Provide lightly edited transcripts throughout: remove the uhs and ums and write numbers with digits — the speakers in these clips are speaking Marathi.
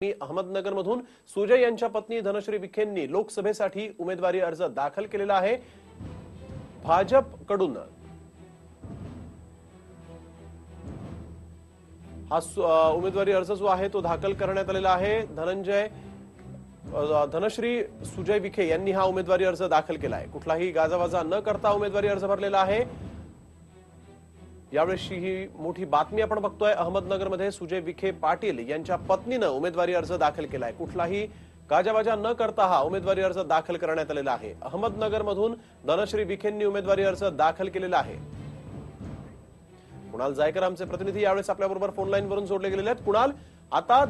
अहमदनगरमधून सुजय यांच्या पत्नी धनश्री विखेंनी लोकसभेसाठी उमेदवारी अर्ज दाखल केलेला आहे। भाजपकडून हा उमेदवारी अर्ज जो आहे तो दाखल करण्यात आलेला आहे। धनश्री सुजय विखे यांनी हा उमेदवारी अर्ज दाखल केला आहे। कुठलाही गाजावाजा न करता उमेदवारी अर्ज भरलेला आहे। यावेळी ही मोठी बातमी आपण बघतोय। अहमदनगरमध्ये सुजय विखे पाटील यांच्या पत्नीने उमेदवारी अर्ज दाखल केलाय। कुठलाही गाजावाजा न करता हा उमेदवारी अर्ज दाखल करण्यात आलेला आहे। अहमदनगरमधून धनश्री विखेंनी उमेदवारी अर्ज दाखल केलेला आहे। कुणाल जायकर आमचे प्रतिनिधी यावेळेस आपल्याबरोबर फोन लाईन वरून जोडले गेलेले आहेत। कुणाल, आता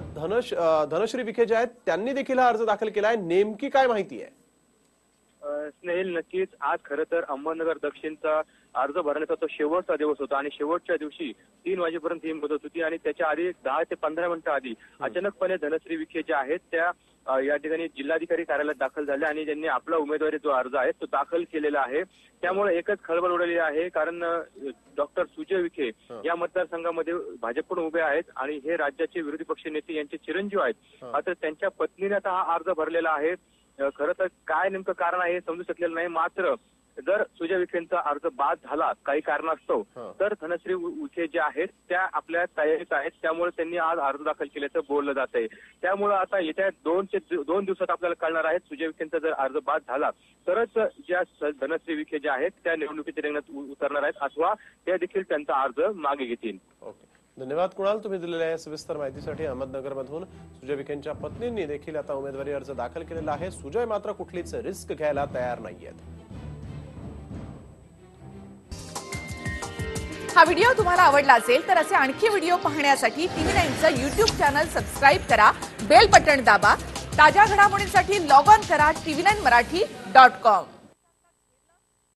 धनश्री विखे जे आहेत त्यांनी देखील हा अर्ज दाखल केलाय, नेमकी काय माहिती आहे? स्नेहल, नक्कीच आज खरं तर अहमदनगर दक्षिणचा अर्ज भरण्याचा तो शेवटचा दिवस होता आणि शेवटच्या दिवशी 3 वाजेपर्यंत ही मुदत होती आणि त्याच्या आधी 10 ते 15 मिनिटं आधी अचानकपणे धनश्री विखे ज्या आहेत त्या या ठिकाणी जिल्हाधिकारी कार्यालयात दाखल झाल्या आणि त्यांनी आपला उमेदवारी जो अर्ज आहे तो दाखल केलेला आहे। त्यामुळे एकच खळबळ उडाली आहे, कारण डॉक्टर सुजय विखे या मतदारसंघामध्ये भाजपकडून उभे आहेत आणि हे राज्याचे विरोधी पक्ष नेते यांचे चिरंजीव आहेत। मात्र त्यांच्या पत्नीने आता हा अर्ज भरलेला आहे। खरं तर काय नेमकं कारण आहे हे समजू शकलेलं नाही। मात्र जर सुजय विखेंचा अर्ज बाद झाला काही कारणास्तव तर धनश्री विखे ज्या आहेत त्या आपल्या तयारीत आहेत, त्यामुळे त्यांनी आज अर्ज दाखल केल्याचं बोललं जात आहे। त्यामुळे आता येत्या 2 दिवसात आपल्याला कळणार आहे सुजय विखेंचा जर अर्ज बाद झाला तरच ज्या धनश्री विखे ज्या आहेत त्या निवडणुकीच्या रिंगणात उतरणार आहेत अथवा त्या देखील त्यांचा अर्ज मागे घेतील। धन्यवाद कुणाल, तुम्ही दिलेल्या या सविस्तर माहितीसाठी। अहमदनगरमधून सुजय विखेंच्या पत्नींनी देखील आता उमेदवारी अर्ज दाखल केलेला आहे। सुजय मात्र कुठलीच रिस्क घ्यायला तयार नाहीयेत। हा व्हिडिओ तुम्हाला आवडला असेल तर असे आणखी व्हिडिओ पाहण्यासाठी TV9चं YouTube चॅनल सबस्क्राइब करा, बेल बटन दाबा। ताज्या घडामोडींसाठी लॉग ऑन करा tv9marathi.com।